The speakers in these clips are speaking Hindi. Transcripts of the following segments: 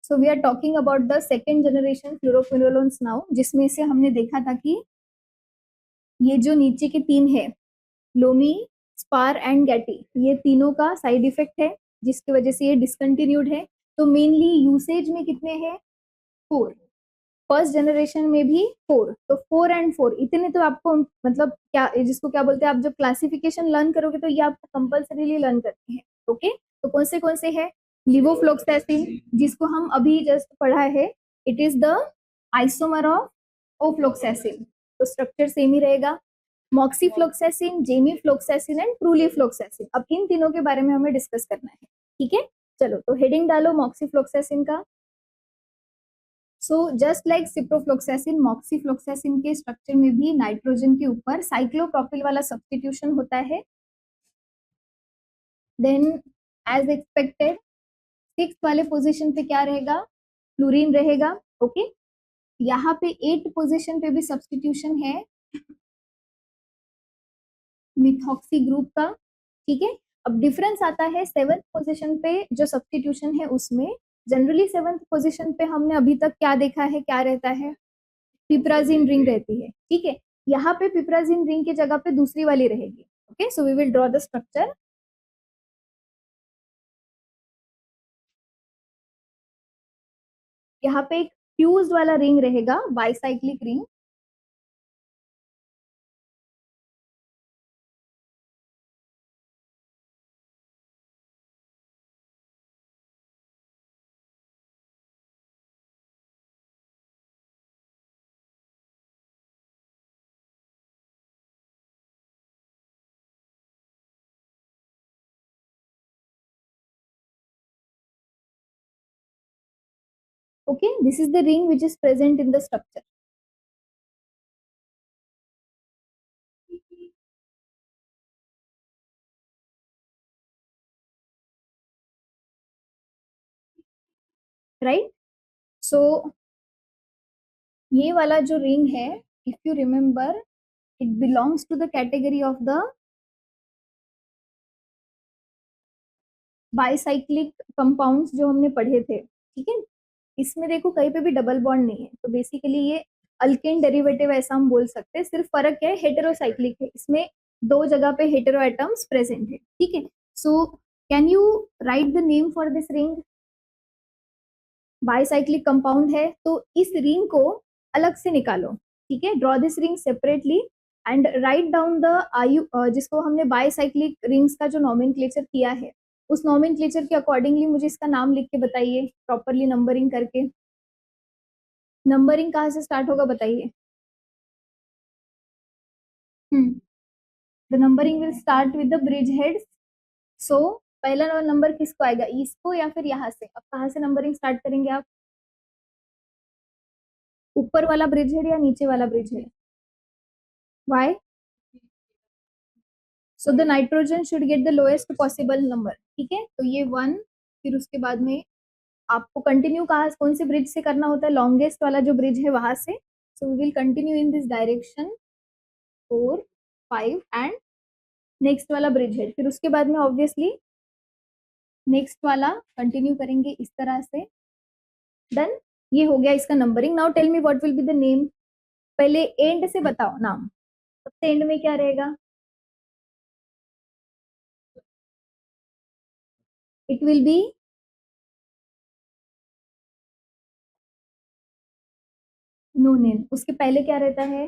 So we are talking about the second generation fluoroquinolones now, जिसमें से हमने देखा था कि ये जो नीचे के तीन है, लोमी, स्पार एंड गैटी, ये तीनों का साइड इफेक्ट है जिसकी वजह से ये डिसकंटिन्यूड है। तो मेनली यूसेज में कितने हैं? 4। फर्स्ट जनरेशन में भी 4, तो 4 एंड 4 इतने तो आपको मतलब क्या, जिसको क्या बोलते हैं, आप जब क्लासिफिकेशन लर्न करोगे तो ये आपको कंपल्सरीली लर्न करते हैं। ओके, तो कौन से हैं? लिवोफ्लोक्सैसिन, जिसको हम अभी जस्ट पढ़ा है, it is the isomer of ofloxacin, तो स्ट्रक्चर सेम ही रहेगा। मॉक्सीफ्लोक्सैसिन, जेमीफ्लोक्सैसिन एंड ट्रूलीफ्लोक्सैसिन, अब इन तीनों के बारे में हमें डिस्कस करना है। ठीक है, चलो तो हेडिंग डालो मॉक्सीफ्लोक्सैसिन का। सो जस्ट लाइक सिप्रोफ्लोक्सैसिन, मॉक्सीफ्लोक्सैसिन के स्ट्रक्चर में भी नाइट्रोजन के ऊपर साइक्लोप्रोपिल वाला सब्स्टिट्यूशन होता है। देन एज एक्सपेक्टेड 6 वाले पोजीशन पे क्या रहेगा? फ्लोरीन रहेगा। ओके, यहाँ पे 8 पोजीशन पे भी सब्स्टिट्यूशन है मिथॉक्सी ग्रुप का। ठीक है, अब डिफरेंस आता है 7th पोजीशन पे जो सब्स्टिट्यूशन है उसमें। जनरली 7th पोजीशन पे हमने अभी तक क्या देखा है, क्या रहता है? पिप्राजिन रिंग रहती है। ठीक है, यहाँ पे पिप्राजिन रिंग की जगह पे दूसरी वाली रहेगी। Okay, so we will draw the structure. यहाँ पे एक फ्यूज वाला रिंग रहेगा, bicyclic ring. Okay, this is the ring which is present in the structure. Right? So ये वाला जो रिंग है, if you remember, it belongs to the category of the bicyclic compounds जो हमने पढ़े थे। ठीक है, इसमें देखो कहीं पे भी डबल बॉन्ड नहीं है, तो बेसिकली ये अल्केन डेरिवेटिव ऐसा हम बोल सकते हैं। सिर्फ फर्क है हेटेरोसाइक्लिक है, इसमें 2 जगह पे हेटेरो एटम्स प्रेजेंट है। ठीक है, सो can you right the name for this ring? Bicyclic compound है, तो इस रिंग को अलग से निकालो। ठीक है, draw this ring separately and write down the आयु, जिसको हमने बाइसाइक्लिक रिंग्स का जो नॉमेनक्लेचर किया है, उस नॉमेनक्लेचर के अकॉर्डिंगली मुझे इसका नाम लिख के बताइए, प्रॉपरली नंबरिंग करके। नंबरिंग कहाँ से स्टार्ट होगा बताइए? The numbering will start with the bridge heads. So पहला नंबर किसको आएगा, इसको या फिर यहाँ से? अब कहाँ से नंबरिंग स्टार्ट करेंगे आप? ऊपर वाला ब्रिज हेड या नीचे वाला bridge head? Why? So the nitrogen should get the lowest possible number. ठीक है, तो ये 1, फिर उसके बाद में आपको कंटिन्यू कहाँ, कौन से ब्रिज से करना होता है? लॉन्गेस्ट वाला जो ब्रिज है वहां से। So we will continue in this direction, 4, 5 and next वाला ब्रिज हेड, फिर उसके बाद में ऑब्वियसली नेक्स्ट वाला कंटिन्यू करेंगे इस तरह से। डन, ये हो गया इसका numbering. Now tell me what will be the name. पहले एंड से बताओ नाम, सबसे एंड में क्या रहेगा? It will be nonane. उसके पहले क्या रहता है?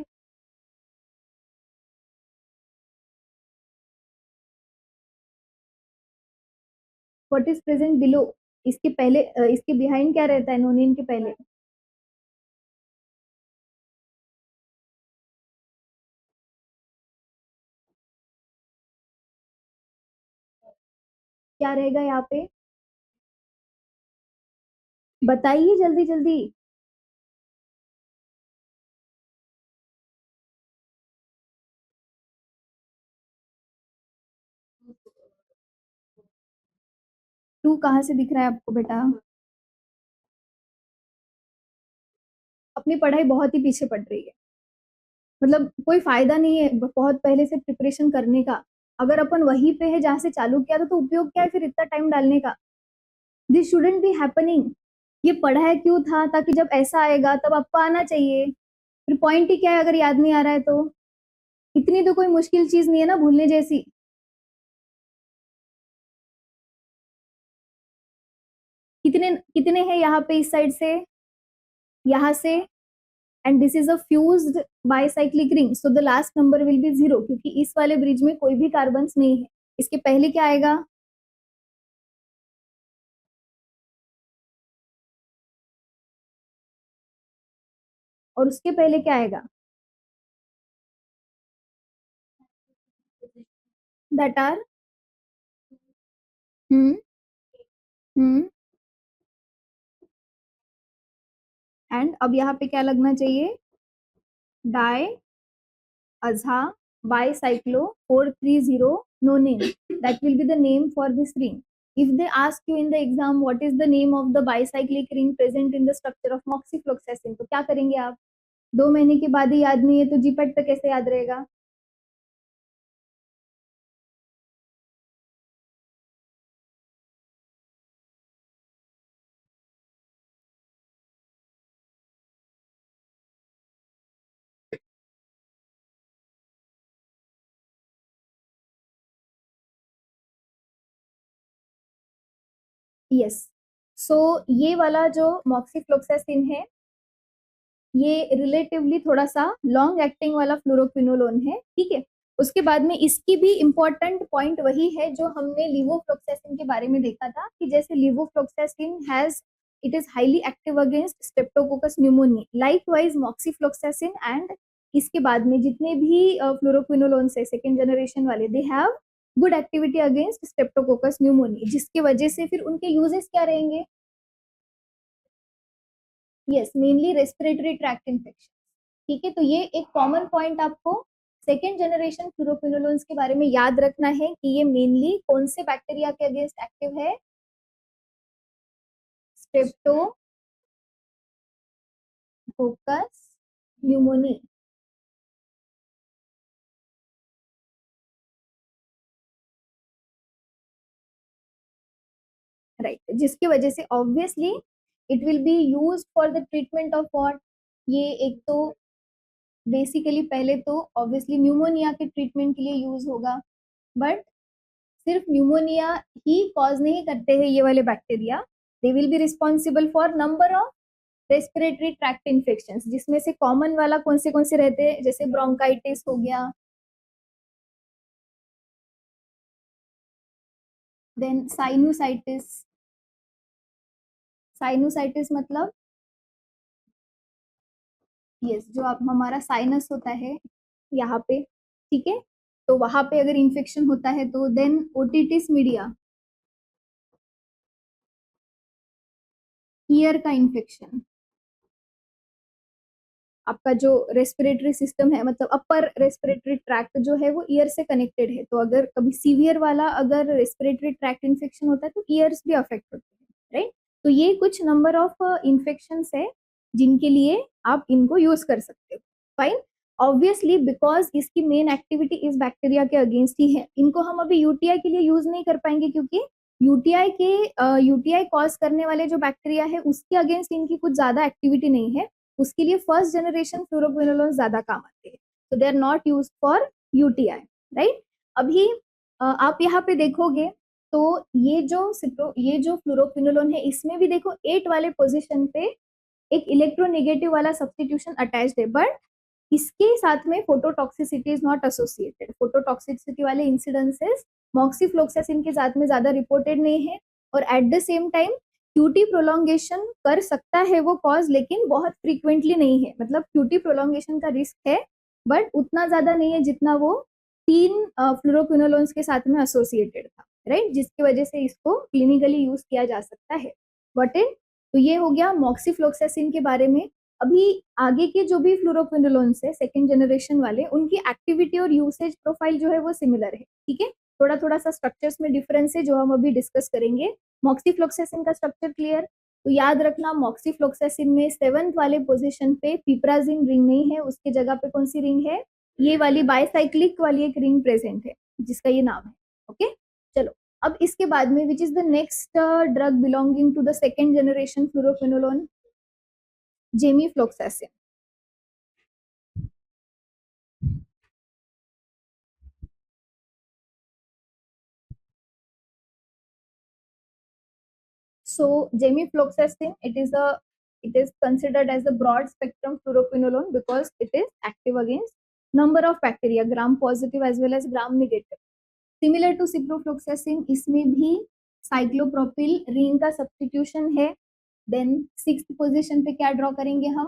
What is present below? इसके पहले इसके बिहाइंड क्या रहता है नोनेन के पहले? क्या रहेगा यहाँ पे? बताइए जल्दी जल्दी। टू कहाँ से दिख रहा है आपको बेटा? अपनी पढ़ाई बहुत ही पीछे पड़ रही है, मतलब कोई फायदा नहीं है बहुत पहले से प्रिपरेशन करने का। अगर अपन वहीं पे है जहाँ से चालू किया था तो उपयोग क्या है फिर इतना टाइम डालने का? This shouldn't be happening. ये पढ़ा है क्यों था, ताकि जब ऐसा आएगा तब आपको आना चाहिए। फिर पॉइंट ही क्या है अगर याद नहीं आ रहा है तो? इतनी तो कोई मुश्किल चीज नहीं है ना भूलने जैसी। कितने कितने हैं यहाँ पे इस साइड से, यहाँ से, and this is a fused bicyclic ring, so the last number will be 0, क्योंकि इस वाले ब्रिज में कोई भी कार्बन्स नहीं है। इसके पहले क्या आएगा? और उसके पहले क्या आएगा? That are, hmm hmm, and अब यहाँ पे क्या लगना चाहिए? Diaza bicyclo 430 nonane, that will be the name for this ring. If they ask you in the exam what is the name of the bicyclic ring present in the structure of moxifloxacin, तो क्या करेंगे आप? 2 महीने के बाद ही याद नहीं है तो जीपेट तक कैसे याद रहेगा? यस, सो ये वाला जो मोक्सीफ्लोक्सासिन है, ये रिलेटिवली थोड़ा सा लॉन्ग एक्टिंग वाला फ्लोरोक्विनोलोन है, ठीक है। उसके बाद में इसकी भी इंपॉर्टेंट पॉइंट वही है जो हमने लीवोफ्लोक्सासिन के बारे में देखा था, कि जैसे levofloxacin has, it is highly active against streptococcus pneumoniae, likewise moxifloxacin and इसके बाद में जितने भी फ्लोरोक्विनोलोन है सेकेंड जनरेशन वाले, they have good activity against streptococcus pneumonia, जिसकी वजह से फिर उनके यूजेस क्या रहेंगे? Yes, mainly respiratory tract infection, ठीक है। तो ये एक कॉमन पॉइंट आपको सेकेंड जनरेशन फ्लोरोक्विनोलोन्स के बारे में याद रखना है कि ये मेनली कौन से बैक्टीरिया के अगेंस्ट एक्टिव है? स्ट्रेप्टोकोकस न्यूमोनी, राइट, जिसकी वजह से obviously it will be used for the treatment of what? ये एक तो बेसिकली पहले तो ऑब्वियसली न्यूमोनिया के ट्रीटमेंट के लिए यूज होगा, बट सिर्फ न्यूमोनिया ही कॉज नहीं करते हैं ये वाले bacteria, they will be responsible for number of respiratory tract infections, जिसमें से कॉमन वाला कौन से रहते हैं? जैसे ब्रोंकाइटिस हो गया, देन साइनोसाइटिस। साइनोसाइटिस मतलब यस, जो आप हमारा साइनस होता है यहाँ पे, ठीक है, तो वहां पे अगर इन्फेक्शन होता है तो देन ओटिटिस मीडिया, ईयर का इन्फेक्शन। आपका जो रेस्पिरेटरी सिस्टम है, मतलब अपर रेस्पिरेटरी ट्रैक्ट जो है वो ईयर से कनेक्टेड है, तो अगर कभी सीवियर वाला अगर रेस्पिरेटरी ट्रैक्ट इन्फेक्शन होता है तो ईयर्स भी अफेक्ट होते हैं, राइट। तो ये कुछ नंबर ऑफ इन्फेक्शन है जिनके लिए आप इनको यूज कर सकते हो, फाइन। ऑब्वियसली बिकॉज इसकी मेन एक्टिविटी इस बैक्टीरिया के अगेंस्ट ही है, इनको हम अभी यूटीआई के लिए यूज नहीं कर पाएंगे, क्योंकि यूटीआई कॉज करने वाले जो बैक्टीरिया है उसके अगेंस्ट इनकी कुछ ज्यादा एक्टिविटी नहीं है, उसके लिए फर्स्ट जनरेशन फ्लोरोक्विनोलोन ज्यादा काम आते हैं, तो they are not use for UTI, right. अभी आप यहाँ पे देखोगे तो ये जो फ्लोरोक्विनोलोन है इसमें भी देखो 8 वाले पोजीशन पे एक इलेक्ट्रोनेगेटिव वाला सब्स्टिट्यूशन अटैच्ड है, बट इसके साथ में फोटोटॉक्सिसिटी इज नॉट एसोसिएटेड, फोटोटॉक्सिसिटी वाले इंसिडेंसेस मॉक्सीफ्लोक्सासिन के साथ में ज्यादा रिपोर्टेड नहीं है, और at the same time QT prolongation कर सकता है वो कॉज, लेकिन बहुत फ्रीक्वेंटली नहीं है, मतलब क्यूटी प्रोलॉन्गेशन का रिस्क है बट उतना ज्यादा नहीं है जितना वो 3 फ्लोरोक्विनोलोन्स के साथ में एसोसिएटेड था, राइट, जिसकी वजह से इसको क्लिनिकली यूज किया जा सकता है। बट तो ये हो गया मॉक्सीफ्लोक्सासिन के बारे में। अभी आगे के जो भी फ्लोरोक्विनोलोन्स है सेकेंड जनरेशन वाले, उनकी एक्टिविटी और यूसेज प्रोफाइल जो है वो सिमिलर है, ठीक है। थोड़ा थोड़ा सा स्ट्रक्चर्स में डिफरेंस है जो हम अभी डिस्कस करेंगे। मॉक्सीफ्लोक्सासिन का स्ट्रक्चर क्लियर, तो याद रखना मॉक्सीफ्लोक्सासिन में 7th वाले पोजीशन पे पिप्राजिन रिंग नहीं है, उसके जगह पे कौन सी रिंग है? ये वाली बाइसाइक्लिक वाली एक रिंग प्रेजेंट है जिसका ये नाम है, ओके। चलो अब इसके बाद में which is the next drug belonging to the second generation fluoroquinolone, gemifloxacin. So gemifloxacin, it is considered as a broad spectrum fluoroquinolone because it is active against number of bacteria, gram positive as well as gram negative. Similar to ciprofloxacin, इसमें भी साइक्लोप्रोपिल रिंग का सब्स्टिट्यूशन है. देन सिक्स्थ पोजीशन पे क्या ड्रॉ करेंगे हम,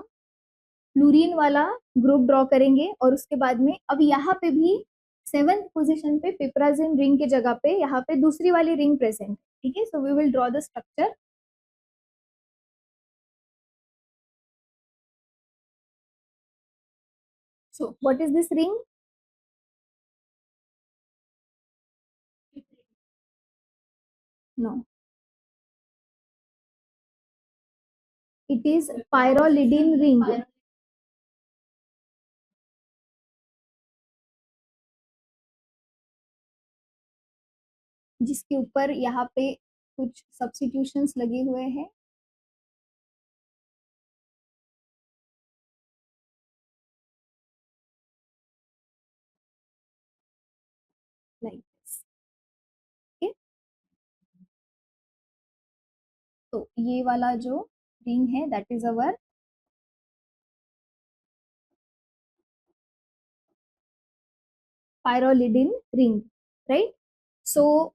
फ्लूरीन वाला ग्रुप ड्रॉ करेंगे. और उसके बाद में अब यहाँ पे भी सेवेंथ पोजीशन पे पिपराजिन रिंग के जगह पे यहाँ पे दूसरी वाली रिंग प्रेजेंट है. ठीक है, so we will draw the structure. So what is this ring? No, it is pyrrolidine ring. जिसके ऊपर यहाँ पे कुछ सब्स्टिट्यूशंस लगे हुए हैं. Like this. ओके, तो ये वाला जो रिंग है that is our pyrrolidine ring, right. So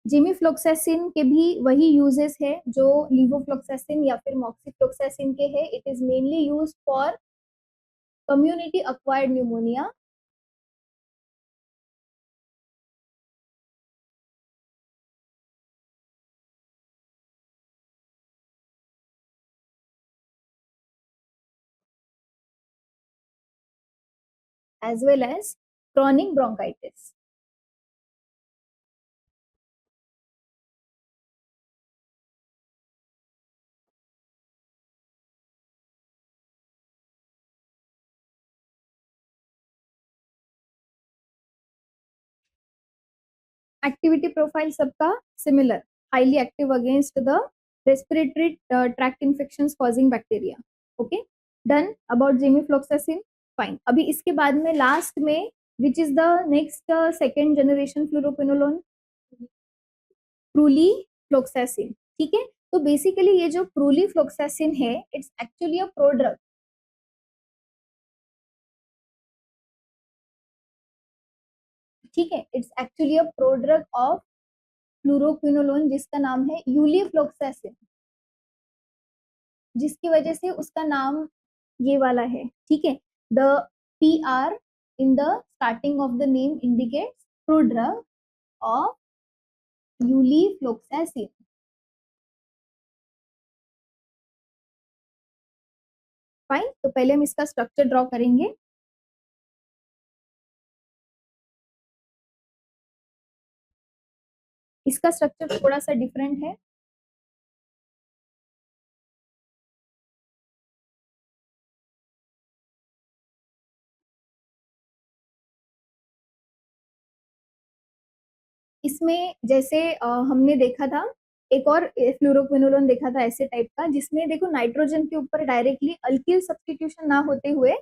gemifloxacin के भी वही यूजेस है जो लीवोफ्लोक्सासिन या फिर मॉक्सीफ्लोक्सासिन के है. It is mainly used for community acquired pneumonia. as well as chronic bronchitis. Activity profile सबका similar, highly active against the respiratory tract infections causing bacteria. Okay, done about gemifloxacin. Fine. अभी इसके बाद में लास्ट में which is the next second generation fluoroquinolone, prulifloxacin. ठीक है, तो बेसिकली ये जो प्रूलीफ्लोक्सासिन है इट्स एक्चुअली अ प्रोड्रग. ठीक है, it's actually a prodrug of fluoroquinolone जिसका नाम है यूलीफ्लोक्सासिन, जिसकी वजह से उसका नाम ये वाला है. ठीक है, the P R in the starting of the name indicates prodrug of ulifloxacin. Fine, तो पहले हम इसका स्ट्रक्चर ड्रॉ करेंगे. इसका स्ट्रक्चर थोड़ा सा डिफरेंट है. इसमें जैसे हमने देखा था एक और फ्लोरोक्विनोलोन देखा था ऐसे टाइप का, जिसमें देखो नाइट्रोजन के ऊपर डायरेक्टली अल्किल सब्स्टिट्यूशन ना होते हुए,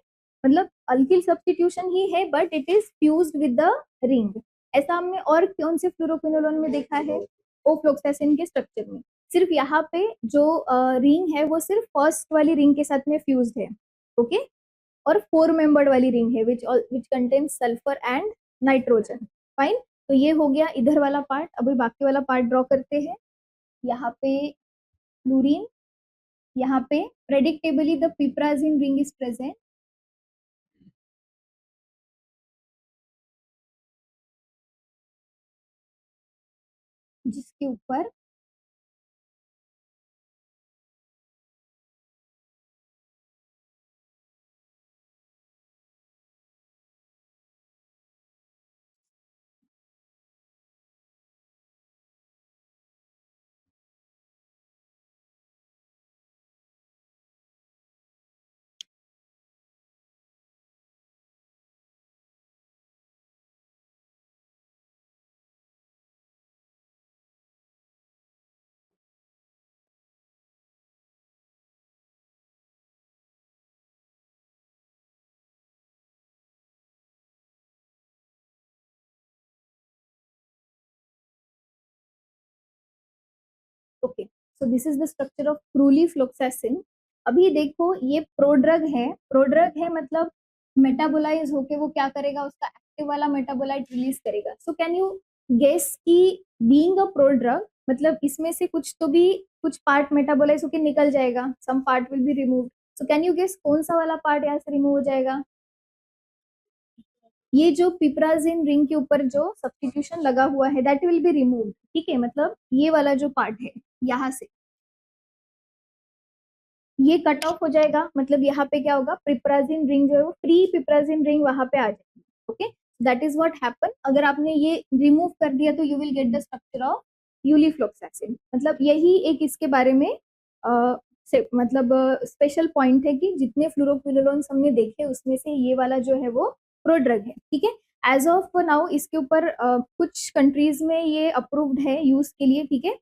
मतलब अल्किल सब्स्टिट्यूशन ही है but it is fused with the ring. ऐसा हमने और कौन से फ्लोरोक्विनोलोन में देखा है, ओफ्लोक्सासिन के स्ट्रक्चर में. सिर्फ यहाँ पे जो रिंग है वो सिर्फ फर्स्ट वाली रिंग के साथ में फ्यूज्ड है. ओके, और फोर मेंबर्ड वाली रिंग है which contains sulphur and nitrogen. Fine, तो ये हो गया इधर वाला पार्ट. अभी बाकी वाला पार्ट ड्रॉ करते हैं. यहाँ पे फ्लूरीन, यहाँ पे predictably the piperazine ring is present, जिसके ऊपर okay, so this is the structure of prulifloxacin. अभी देखो ये प्रोड्रग है, प्रोड्रग है मतलब मेटाबोलाइज होके वो क्या करेगा, उसका एक्टिव वाला मेटाबोलाइट रिलीज करेगा। सो कैन यू गेस कि बीइंग अ प्रोड्रग मतलब इसमें से कुछ तो भी कुछ पार्ट मेटाबोलाइज होके निकल जाएगा, some part will be remove. So can you guess कौन सा वाला पार्ट यहाँ से रिमूव हो जाएगा? ये जो पिपराजिन रिंग के ऊपर जो सब्स्टिट्यूशन लगा हुआ है दैट विल बी रिमूव। ठीक है, मतलब ये वाला जो पार्ट है यहाँ से ये कट ऑफ हो जाएगा, मतलब यहाँ पे क्या होगा, पिपराजिन रिंग जो है वो फ्री पिपराजिन रिंग वहां पे आ जाएगी। Okay, that is what happen. अगर आपने ये रिमूव कर दिया तो you will get the structure of ulifloxacin. मतलब यही एक इसके बारे में मतलब स्पेशल पॉइंट है कि जितने फ्लूरोक्विनोलोन्स हमने देखे उसमें से ये वाला जो है वो प्रोड्रग है। ठीक है, एज ऑफ नाउ इसके ऊपर कुछ कंट्रीज में ये अप्रूव्ड है यूज के लिए। ठीक है,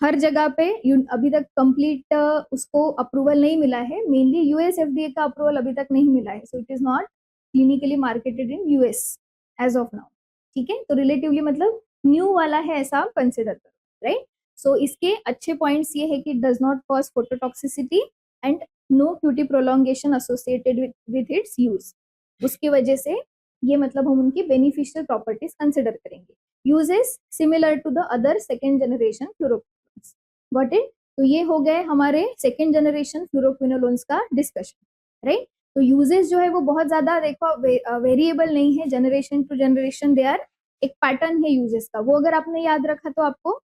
हर जगह पे अभी तक कंप्लीट उसको अप्रूवल नहीं मिला है, मेनली यूएस एफडीए का अप्रूवल अभी तक नहीं मिला है। So it is not clinically marketed in US as of now. ठीक है, तो रिलेटिवली मतलब न्यू वाला है ऐसा आप कंसिडर करो, राइट। सो इसके अच्छे पॉइंट्स ये है कि it does not cause phototoxicity and no QT prolongation associated with its use. उसकी वजह से ये मतलब हम उनकी बेनिफिशियल प्रॉपर्टीज कंसिडर करेंगे। Uses similar to the other second generation fluoroquinolones. Got it? तो ये हो गए हमारे सेकेंड जनरेशन फ्लोरोक्विनोलोन्स का डिस्कशन, राइट। तो यूजेस जो है वो बहुत ज्यादा देखो वेरिएबल नहीं है, generation to generation they are एक पैटर्न है यूजेस का, वो अगर आपने याद रखा तो आपको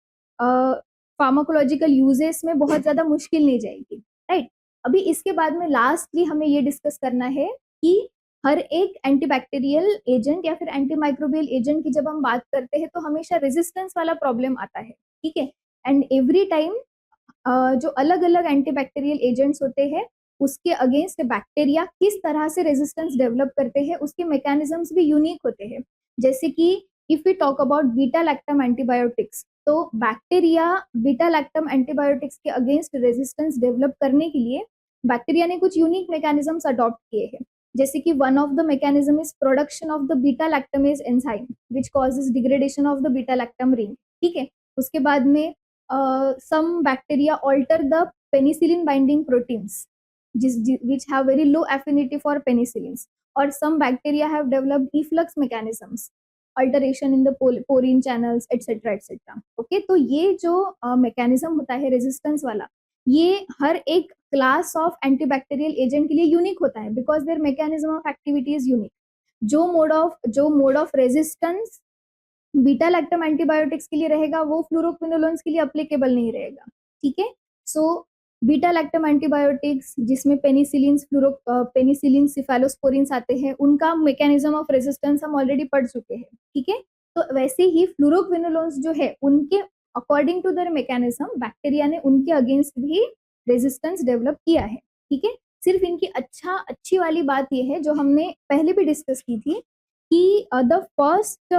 फार्माकोलॉजिकल यूजेस में बहुत ज्यादा मुश्किल नहीं जाएगी, राइट। अभी इसके बाद में लास्टली हमें ये डिस्कस करना है कि हर एक एंटीबैक्टीरियल एजेंट या फिर एंटीमाइक्रोबियल एजेंट की जब हम बात करते हैं तो हमेशा रेजिस्टेंस वाला प्रॉब्लम आता है। ठीक है, एंड एवरी टाइम जो अलग अलग एंटीबैक्टीरियल एजेंट्स होते हैं उसके अगेंस्ट बैक्टीरिया किस तरह से रेजिस्टेंस डेवलप करते हैं उसके मैकेनिज्म्स भी यूनिक होते हैं। जैसे कि if we talk about beta lactam antibiotics, तो बैक्टीरिया बीटा लैक्टम एंटीबायोटिक्स के अगेंस्ट रेजिस्टेंस डेवलप करने के लिए बैक्टीरिया ने कुछ यूनिक मैकेनिज्म्स अडॉप्ट किए हैं। जैसे कि one of the mechanism is production of the beta lactamase enzyme which causes degradation of the beta lactam ring. ठीक है, उसके बाद में some bacteria alter the penicillin binding proteins which have very low affinity for penicillins, or some bacteria have developed efflux mechanisms, alteration in the porine channels etc etc। Okay, तो ये जो मैकेनिज्म होता है रेजिस्टेंस वाला, ये हर एक क्लास ऑफ एंटीबैक्टीरियल एजेंट के लिए यूनिक होता है because their mechanism of activity is unique. जो mode of resistance beta lactam antibiotics के लिए रहेगा वो फ्लूरोक्विनोलोन्स के लिए अप्लीकेबल नहीं रहेगा। ठीक है, सो बीटा लैक्टम एंटीबायोटिक्स जिसमें पेनिसिलिन सिफेलोस्पोरिन्स आते हैं उनका मैकेनिज्म ऑफ रेजिस्टेंस हम ऑलरेडी पढ़ चुके हैं। ठीक है, तो वैसे ही फ्लूरोक्विनोलोन्स जो है उनके according to their mechanism bacteria ने उनके अगेंस्ट भी रेजिस्टेंस डेवलप किया है। ठीक है, सिर्फ इनकी अच्छी वाली बात यह है जो हमने पहले भी डिस्कस की थी कि the first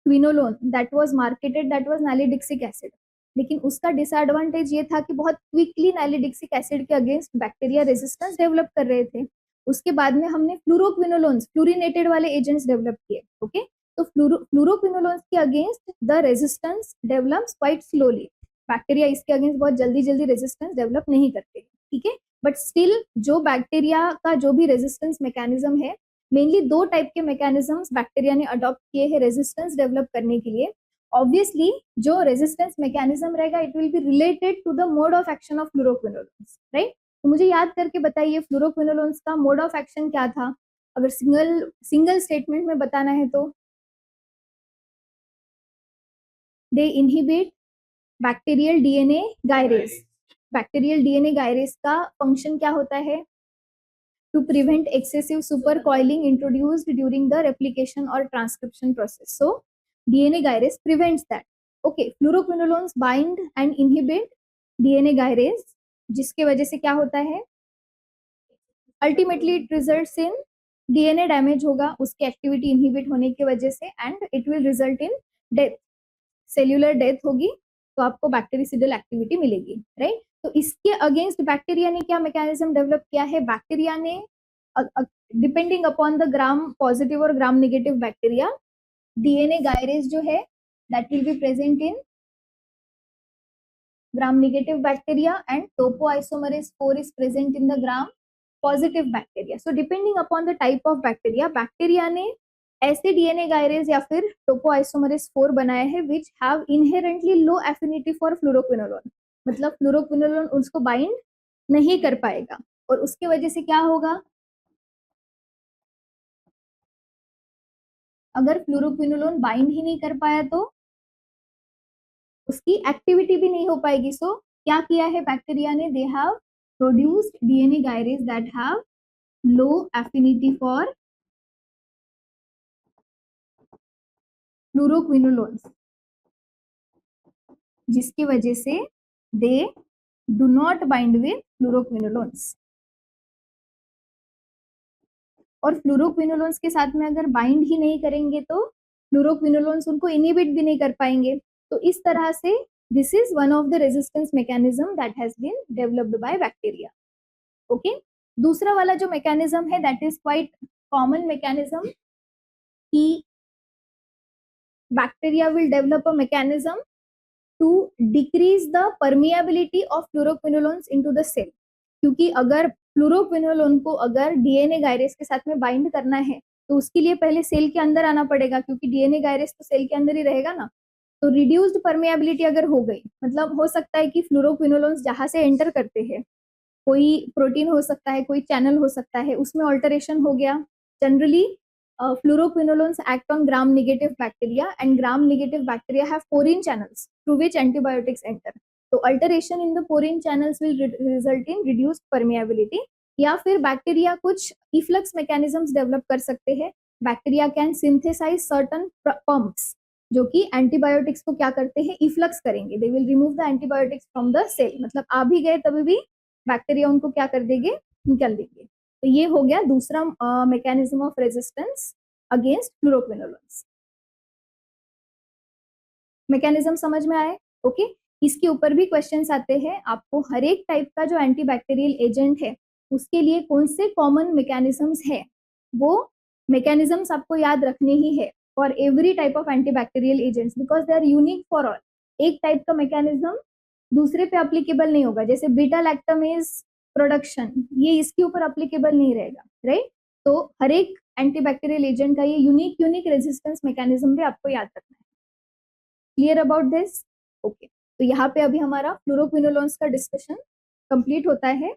quinolone that was marketed that was nalidixic acid, लेकिन उसका डिसएडवांटेज ये था कि बहुत क्विकली नाइलिडिक्सिक एसिड के अगेंस्ट बैक्टीरिया रेजिस्टेंस डेवलप कर रहे थे। उसके बाद में हमने फ्लूरोक्विनोलोन्स फ्लूरिनेटेड वाले एजेंट्स डेवलप किए। ओके, तो फ्लूरोक्विनोलोन्स के against the resistance develops quite slowly, bacteria इसके अगेंस्ट बहुत जल्दी जल्दी रेजिस्टेंस डेवलप नहीं करते। ठीक है, बट स्टिल जो बैक्टीरिया का जो भी रेजिस्टेंस मैकेनिज्म है, मेनली दो टाइप के मैकेनिज्म्स बैक्टीरिया ने अडॉप्ट किए हैं रेजिस्टेंस डेवलप करने के लिए। ऑब्वियसली जो रेजिस्टेंस मैकेनिज्म रहेगा it will be related to the mode of action of fluoroquinolones, right. तो मुझे याद करके बताइए फ्लूरोक्विनोलोन्स का मोड ऑफ एक्शन क्या था, अगर सिंगल स्टेटमेंट में बताना है तो। They inhibit bacterial DNA gyrase. Bacterial DNA gyrase का फंक्शन क्या होता है? To prevent excessive supercoiling introduced during the replication or transcription process. So DNA gyrase prevents that. Okay, fluoroquinolones bind and inhibit DNA gyrase, जिसके वजह से क्या होता है? Ultimately it results in DNA damage होगा उसके एक्टिविटी इनहिबिट होने की वजह से and it will result in death, cellular death होगी, तो आपको बैक्टीरिसिडल एक्टिविटी मिलेगी, राइट। तो इसके अगेंस्ट बैक्टीरिया ने क्या मैकेनिज्म डेवलप किया है? बैक्टीरिया ने depending upon the gram positive और gram negative bacteria, DNA gyrase जो है that will be present in gram negative bacteria, and topoisomerase 4 is present in the gram positive bacteria. So depending upon the type of bacteria, bacteria ने ऐसे DNA gyrase या फिर topoisomerase 4 बनाए हैं which have inherently low affinity for fluoroquinolone. मतलब fluoroquinolone उसको bind नहीं कर पाएगा और उसके वजह से क्या होगा, अगर फ्लोरोक्विनोलोन बाइंड ही नहीं कर पाया तो उसकी एक्टिविटी भी नहीं हो पाएगी. सो क्या किया है बैक्टीरिया ने, they have produced DNA gyrase that have low affinity for fluoroquinolones, जिसकी वजह से they do not bind with fluoroquinolones. और फ्लोरोक्विनोलोन्स के साथ में अगर बाइंड ही नहीं करेंगे तो फ्लोरोक्विनोलोन्स उनको इनिबिट भी नहीं कर पाएंगे. तो इस तरह से this is one of the resistance mechanism that has been developed by bacteria. Okay, दूसरा वाला जो मैकेनिज्म है that is quite common mechanism कि bacteria will develop a mechanism to decrease the permeability of fluoroquinolones into the cell. क्योंकि अगर फ्लोरोक्विनोलोन को अगर डीएनए गायरेज के साथ में बाइंड करना है तो उसके लिए पहले सेल के अंदर आना पड़ेगा, क्योंकि डीएनए गायरेज तो सेल के अंदर ही रहेगा ना. तो रिड्यूस्ड परमिएबिलिटी अगर हो गई, मतलब हो सकता है कि फ्लोरोक्विनोलोन्स जहां से एंटर करते हैं, कोई प्रोटीन हो सकता है, कोई चैनल हो सकता है, उसमें ऑल्टरेशन हो गया. Generally fluoroquinolones act on gram negative bacteria and gram negative bacteria have porine channels through which antibiotics enter. So alteration in the porine channels will result in reduced permeability. या फिर बैक्टीरिया कुछ इफ्लक्स मैकेनिज्म्स डेवलप कर सकते हैं. Bacteria can synthesize certain pumps जो कि एंटीबायोटिक्स को क्या करते हैं, इफ्लक्स करेंगे. They will remove the antibiotics from the cell. मतलब आ भी गए तभी भी बैक्टीरिया उनको क्या कर देंगे, निकल देंगे. तो ये हो गया दूसरा mechanism of resistance against fluoroquinolones. Mechanism समझ में आए? ओके, इसके ऊपर भी क्वेश्चंस आते हैं. आपको हर एक टाइप का जो एंटीबैक्टीरियल एजेंट है उसके लिए कौन से कॉमन मैकेनिज्म्स है, वो मैकेनिज्म्स आपको याद रखने ही है for every type of antibacterial agents, because they are unique for all. एक टाइप का मैकेनिज्म दूसरे पे अप्लीकेबल नहीं होगा. जैसे बीटा लैक्टामेज प्रोडक्शन, ये इसके ऊपर अप्लीकेबल नहीं रहेगा, राइट. तो हर एक एंटीबैक्टीरियल एजेंट का ये यूनिक रेजिस्टेंस मैकेनिज्म भी आपको याद रखना है. Clear about this? ओके, तो यहाँ पे अभी हमारा फ्लोरोक्विनोलोन्स का डिस्कशन कंप्लीट होता है.